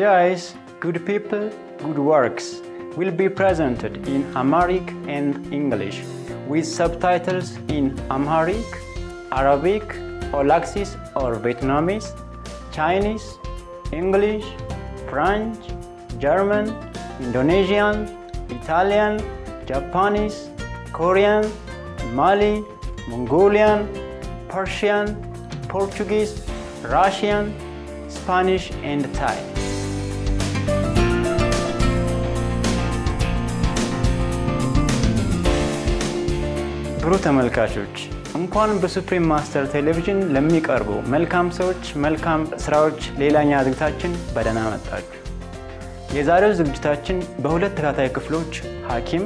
Today's Good People, Good Works will be presented in Amharic and English with subtitles in Amharic, Arabic, Olaxis or Vietnamese, Chinese, English, French, German, Indonesian, Italian, Japanese, Korean, Mali, Mongolian, Persian, Portuguese, Russian, Spanish and Thai. ብሩህ ተመልካቾች እንኳን በሱፕሪም ማስተር ቴሌቪዥን ለሚቀርቡ መልካም ሰዎች መልካም ስራዎች ሌላኛ ዝግጅታችን በደህና መጣችሁ። የዛሬው ዝግጅታችን በሁለት ተከታታይ ክፍሎች ሐኪም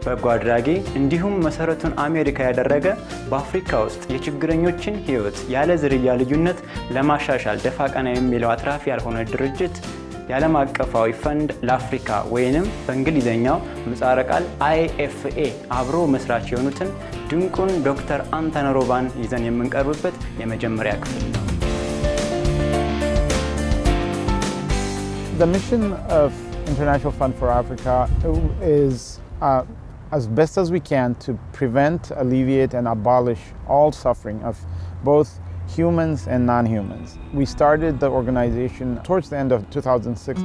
በጎ አድራጊ እንዲሁም መሰረቱን አሜሪካ ያደረገ በአፍሪካ ውስጥ የችግረኞችን ህይወት ያለ ዝርያ ልዩነት ለማሻሻል ደፋ ቀና የሚለው አትራፊ ያልሆነ ድርጅት የዓለም አቀፋዊ ፈንድ ለአፍሪካ ወይንም በእንግሊዘኛው ምህጻረ ቃል IFA አብሮ መስራች የሆኑትን ድንቁን ዶክተር አንተነህ ሮባን ይዘን የምንቀርብበት የመጀመሪያ ክፍል ነው። The mission of International Fund for Africa is as best as we can to prevent, alleviate and abolish all suffering of both humans and non-humans. We started the organization towards the end of 2006.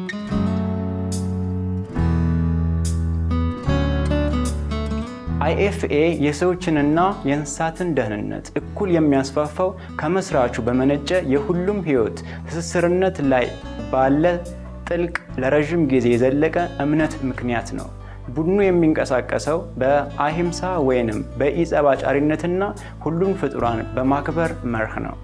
IFA የሰዎችንና የእንስሳትን ደህንነት እኩል የሚያስፋፋው ከመስራቹ በመነጨ የሁሉም ህይወት ትስስርነት ላይ ባለ ጥልቅ ለረጅም ጊዜ የዘለቀ እምነት ምክንያት ነው። ቡድኑ የሚንቀሳቀሰው በአሂምሳ ወይንም በኢጸባጫሪነትና ሁሉን ፍጡራን በማክበር መርህ ነው።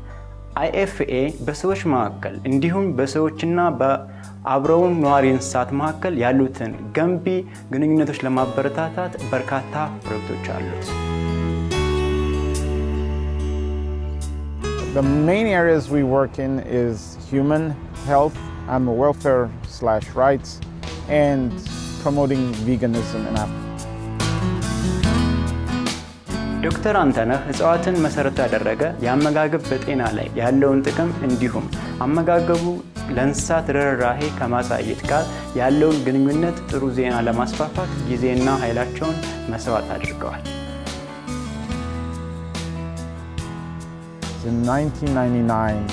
IFA በሰዎች መካከል እንዲሁም በሰዎችና በአብረውን ነዋሪ እንስሳት መካከል ያሉትን ገንቢ ግንኙነቶች ለማበረታታት በርካታ ፕሮጀክቶች አሉት። The main areas we work in is human health, animal welfare/rights, and promoting veganism in Africa. ዶክተር አንተነህ እጽዋትን መሰረት ያደረገ የአመጋገብ በጤና ላይ ያለውን ጥቅም እንዲሁም አመጋገቡ ለእንስሳት ርህራሄ ከማሳየት ጋር ያለውን ግንኙነት ጥሩ ዜና ለማስፋፋት ጊዜና ኃይላቸውን መስዋዕት አድርገዋል። In 1999,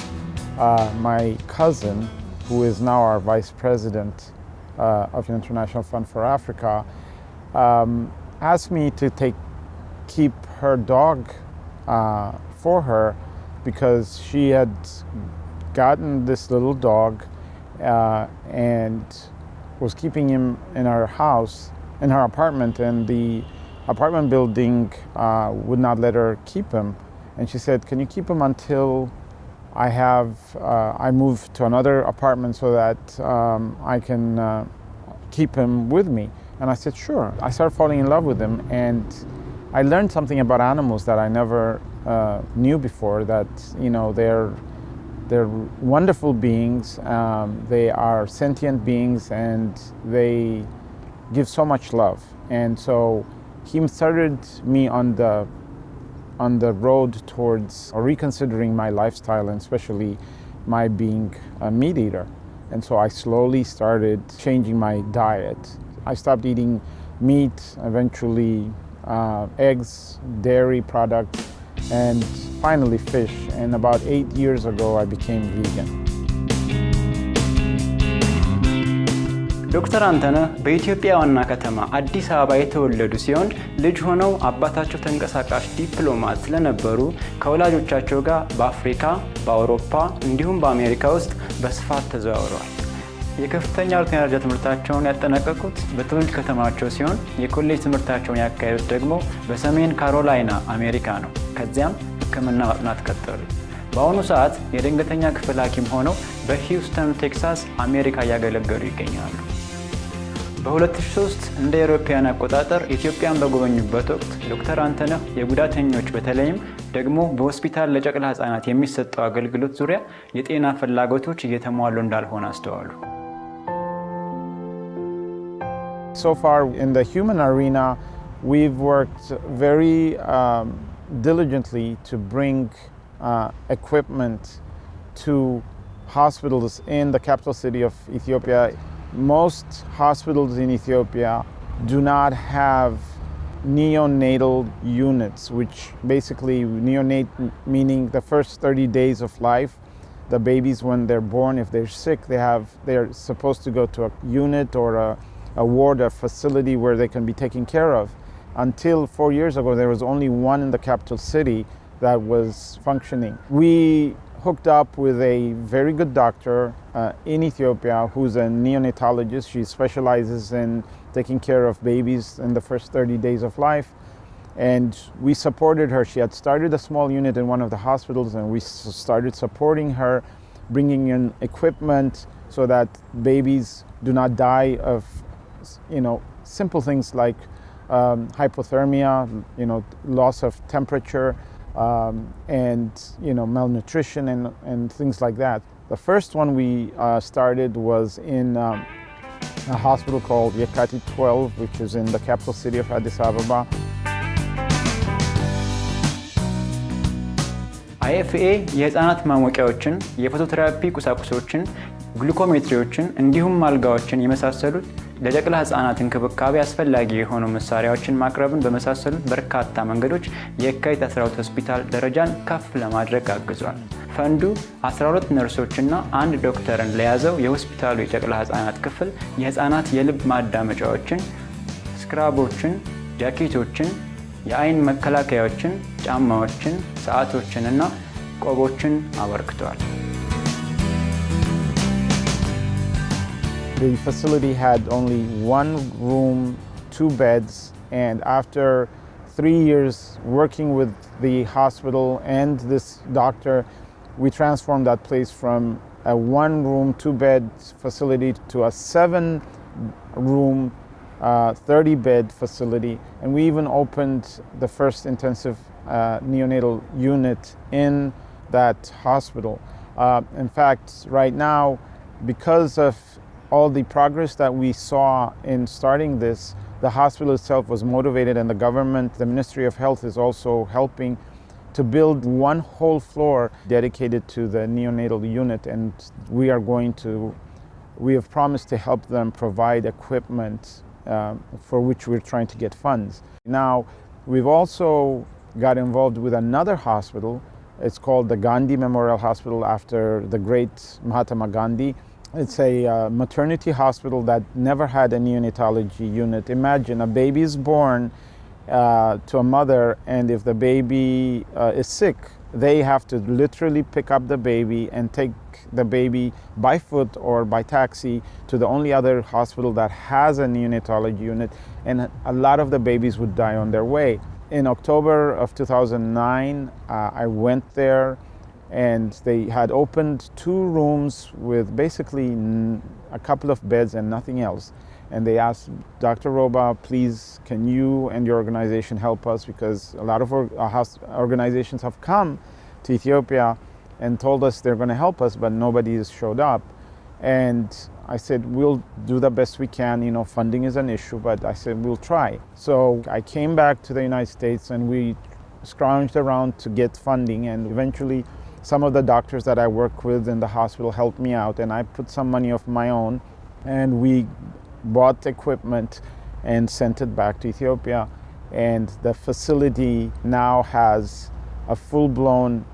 my cousin, who is now our vice president of the International Fund for Africa, asked me to keep her dog for her because she had gotten this little dog and was keeping him in her house, in her apartment, and the apartment building would not let her keep him. And she said, "Can you keep him until I move to another apartment so that I can keep him with me?" And I said, "Sure." I started falling in love with him, and I learned something about animals that I never knew before, that they're wonderful beings, they are sentient beings, and they give so much love. And so he started me on the road towards reconsidering my lifestyle, and especially my being a meat eater. And so I slowly started changing my diet. I stopped eating meat, eventually eggs, dairy products, and finally fish. And about 8 years ago, I became vegan. ዶክተር አንተነህ በኢትዮጵያ ዋና ከተማ አዲስ አበባ የተወለዱ ሲሆን ልጅ ሆነው አባታቸው ተንቀሳቃሽ ዲፕሎማት ስለነበሩ ከወላጆቻቸው ጋር በአፍሪካ፣ በአውሮፓ እንዲሁም በአሜሪካ ውስጥ በስፋት ተዘዋውረዋል። የከፍተኛ ሁለተኛ ደረጃ ትምህርታቸውን ያጠናቀቁት በትውልድ ከተማቸው ሲሆን የኮሌጅ ትምህርታቸውን ያካሄዱት ደግሞ በሰሜን ካሮላይና አሜሪካ ነው። ከዚያም ሕክምና ማጥናት ቀጠሉ። በአሁኑ ሰዓት የድንገተኛ ክፍል ሐኪም ሆነው በሂውስተን ቴክሳስ አሜሪካ እያገለገሉ ይገኛሉ። በ2003 እንደ አውሮፓውያን አቆጣጠር ኢትዮጵያን በጎበኙበት ወቅት ዶክተር አንተነህ የጉዳተኞች በተለይም ደግሞ በሆስፒታል ለጨቅላ ህፃናት የሚሰጠው አገልግሎት ዙሪያ የጤና ፍላጎቶች እየተሟሉ እንዳልሆነ አስተዋሉ። So far in the human arena, we've worked very diligently to bring equipment to hospitals in the capital city of Ethiopia. Most hospitals in Ethiopia do not have neonatal units, which basically neonate meaning the first 30 days of life. The babies, when they're born, if they're sick, they're supposed to go to a unit or a ward, a facility where they can be taken care of. Until 4 years ago, there was only one in the capital city that was functioning. We hooked up with a very good doctor in Ethiopia who's a neonatologist. She specializes in taking care of babies in the first 30 days of life. And we supported her. She had started a small unit in one of the hospitals, and we started supporting her, bringing in equipment so that babies do not die of, simple things like hypothermia, loss of temperature, and malnutrition and things like that. The first one we started was in a hospital called Yekati 12, which is in the capital city of Addis Ababa. IFA የህፃናት ማሞቂያዎችን፣ የፎቶቴራፒ ቁሳቁሶችን፣ ግሉኮሜትሪዎችን እንዲሁም አልጋዎችን የመሳሰሉት ለጨቅላ ህፃናት እንክብካቤ አስፈላጊ የሆኑ መሳሪያዎችን ማቅረብን በመሳሰሉት በርካታ መንገዶች የካቲት 12 ሆስፒታል ደረጃን ከፍ ለማድረግ አግዟል። ፈንዱ 12 ነርሶችና አንድ ዶክተርን ለያዘው የሆስፒታሉ የጨቅላ ህፃናት ክፍል የህፃናት የልብ ማዳመጫዎችን፣ ስክራቦችን፣ ጃኬቶችን፣ የአይን መከላከያዎችን፣ ጫማዎችን፣ ሰዓቶችንና ቆቦችን አበርክቷል። The facility had only one room, 2 beds, and after 3 years working with the hospital and this doctor, we transformed that place from a 1 room, 2 bed facility to a 7 room, 30 bed facility, and we even opened the first intensive neonatal unit in that hospital. In fact, right now, because of all the progress that we saw in starting this, the hospital itself was motivated, and the government, the Ministry of Health, is also helping to build one whole floor dedicated to the neonatal unit, and we have promised to help them provide equipment for which we're trying to get funds. Now, we've also got involved with another hospital. It's called the Gandhi Memorial Hospital after the great Mahatma Gandhi. It's a maternity hospital that never had a neonatology unit. Imagine a baby is born to a mother, and if the baby is sick, they have to literally pick up the baby and take the baby by foot or by taxi to the only other hospital that has a neonatology unit, and a lot of the babies would die on their way. In October of 2009, I went there, and they had opened 2 rooms with basically a couple of beds and nothing else. And they asked Dr. Roba, please, can you and your organization help us? Because a lot of organizations have come to Ethiopia and told us they're going to help us, but nobody has showed up. And I said, we'll do the best we can. Funding is an issue, but I said, we'll try. So I came back to the United States, and we scrounged around to get funding, and eventually some of the doctors that I work with in the hospital helped me out, and I put some money of my own, and we bought equipment and sent it back to Ethiopia. And the facility now has a full-blown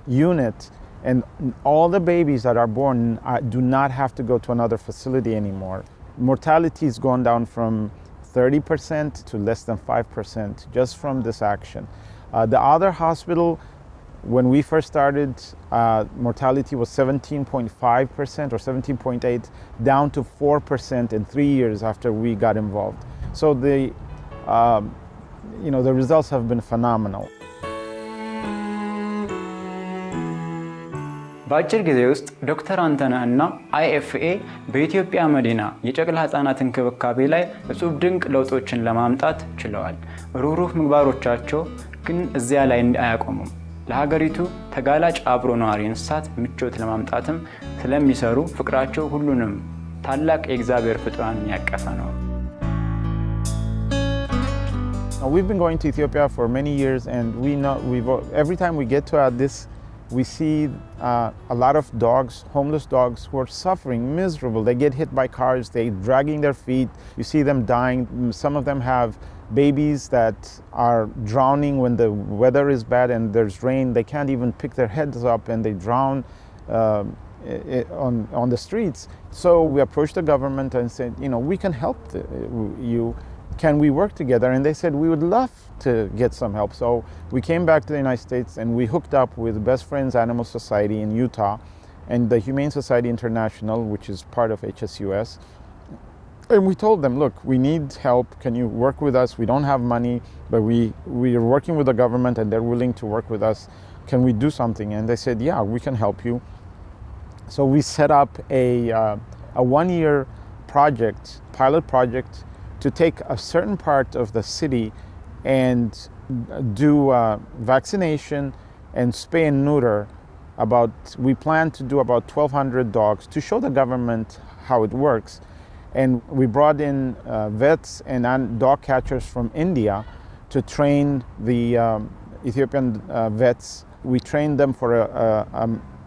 unit, and all the babies that are born do not have to go to another facility anymore. Mortality has gone down from 30% to less than 5% just from this action. The other hospital, when we first started, mortality was 17.5% or 17.8%, down to 4% in 3 years after we got involved. So the results have been phenomenal. በአጭር ጊዜ ውስጥ ዶክተር አንተነህ እና IFA በኢትዮጵያ መዲና የጨቅላ ህፃናት እንክብካቤ ላይ እጹብ ድንቅ ለውጦችን ለማምጣት ችለዋል። ሩህሩህ ምግባሮቻቸው ግን እዚያ ላይ አያቆሙም። ለሀገሪቱ ተጋላጭ አብሮ ነዋሪ እንስሳት ምቾት ለማምጣትም ስለሚሰሩ ፍቅራቸው ሁሉንም ታላቅ የእግዚአብሔር ፍጡራን ያቀፈ ነው። We've been going to Ethiopia for many years, and we know every time we get to Addis, we see a lot of dogs, homeless dogs, who are suffering, miserable. They get hit by cars, they're dragging their feet. You see them dying. Some of them have babies that are drowning when the weather is bad and there's rain. They can't even pick their heads up and they drown on the streets. So we approached the government and said, we can help you. Can we work together? And they said, we would love to get some help. So we came back to the United States and we hooked up with Best Friends Animal Society in Utah and the Humane Society International, which is part of HSUS. And we told them, look, we need help. Can you work with us? We don't have money, but we are working with the government and they're willing to work with us. Can we do something? And they said, yeah, we can help you. So we set up a one-year project, pilot project, to take a certain part of the city and do vaccination and spay and neuter. We plan to do about 1,200 dogs to show the government how it works. And we brought in vets and dog catchers from India to train the Ethiopian vets. We trained them for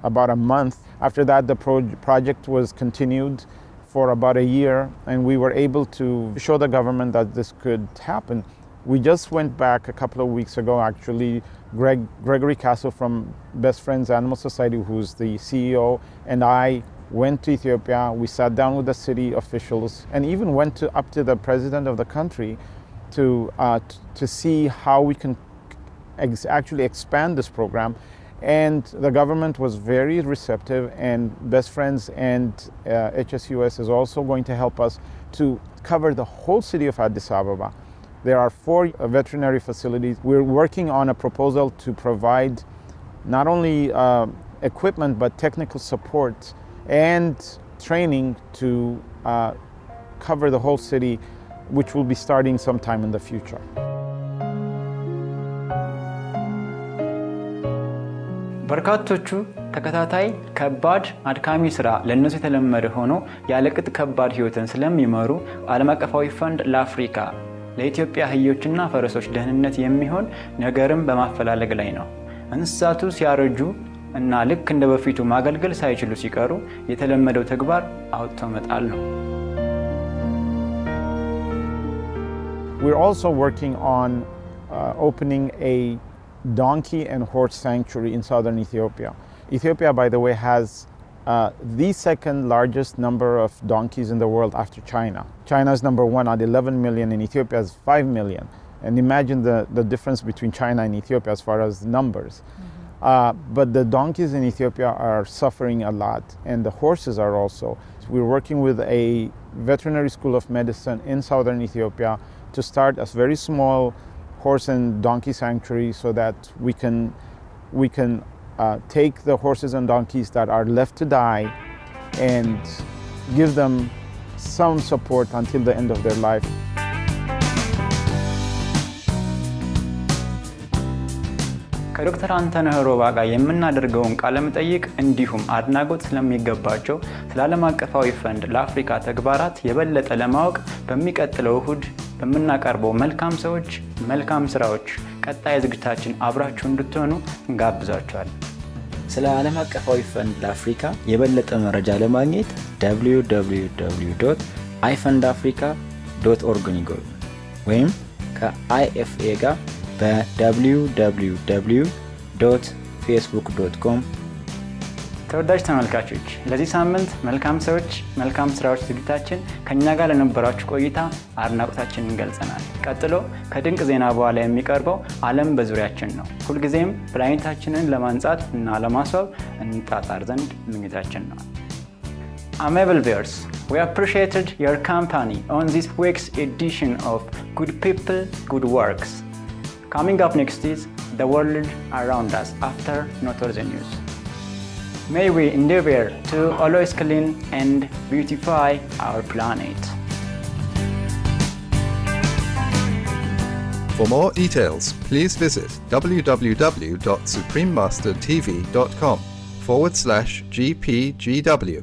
about a month. After that, the project was continued for about a year, and we were able to show the government that this could happen. We just went back a couple of weeks ago, actually. Gregory Castle from Best Friends Animal Society, who's the CEO, and I went to Ethiopia. We sat down with the city officials and even went up to the president of the country to see how we can actually expand this program. And the government was very receptive, and Best Friends and HSUS is also going to help us to cover the whole city of Addis Ababa. There are 4 veterinary facilities. We're working on a proposal to provide not only equipment, but technical support and training to cover the whole city, which will be starting sometime in the future. በርካቶቹ ተከታታይ ከባድ አድካሚ ስራ ለነሱ የተለመደ ሆኖ ያለቅጥ ከባድ ህይወትን ስለሚመሩ ዓለም አቀፋዊ ፈንድ ለአፍሪካ ለኢትዮጵያ አህዮችና ፈረሶች ደህንነት የሚሆን ነገርም በማፈላለግ ላይ ነው። እንስሳቱ ሲያረጁ እና ልክ እንደ በፊቱ ማገልገል ሳይችሉ ሲቀሩ የተለመደው ተግባር አውጥቶ መጣል ነው። We're also working on opening a donkey and horse sanctuary in southern Ethiopia. Ethiopia, by the way, has the second largest number of donkeys in the world after China. China is number 1 at 11 million, and Ethiopia is 5 million. And imagine the difference between China and Ethiopia as far as numbers. But the donkeys in Ethiopia are suffering a lot, and the horses are also. We're working with a veterinary school of medicine in southern Ethiopia to start a very small horse and donkey sanctuary so that we can take the horses and donkeys that are left to die and give them some support until the end of their life. ከዶክተር አንተነህ ሮባ ጋር የምናደርገውን ቃለ መጠይቅ እንዲሁም አድናቆት ስለሚገባቸው ስለ ዓለም አቀፋዊ ፈንድ ለአፍሪካ ተግባራት የበለጠ ለማወቅ በሚቀጥለው እሁድ በመናቀርበው መልካም ሰዎች መልካም ስራዎች ቀጣይ ዝግጅታችን አብራችሁ እንድትሆኑ እንጋብዛችኋለን። ስለ ዓለም አቀፋዊ ፈንድ ለአፍሪካ የበለጠ መረጃ ለማግኘት www.ifundafrica.org ይጎብኙ ወይም ከIFA ጋር በwww.facebook.com ተወዳጅ ተመልካቾች ለዚህ ሳምንት መልካም ሰዎች መልካም ስራዎች ዝግጅታችን ከኛ ጋር ለነበራችሁ ቆይታ አድናቆታችንን እንገልጸናል። ቀጥሎ ከድንቅ ዜና በኋላ የሚቀርበው ዓለም በዙሪያችን ነው። ሁልጊዜም ፕላኔታችንን ለማንጻት እና ለማስዋብ እንጣጣር ዘንድ ምኞታችን ነው። Amable viewers, we appreciated your company on this week's edition of Good People, Good Works. Coming up next is The World Around Us after Notor the News. May we endeavor to always clean and beautify our planet. For more details, please visit www.suprememastertv.com/GPGW.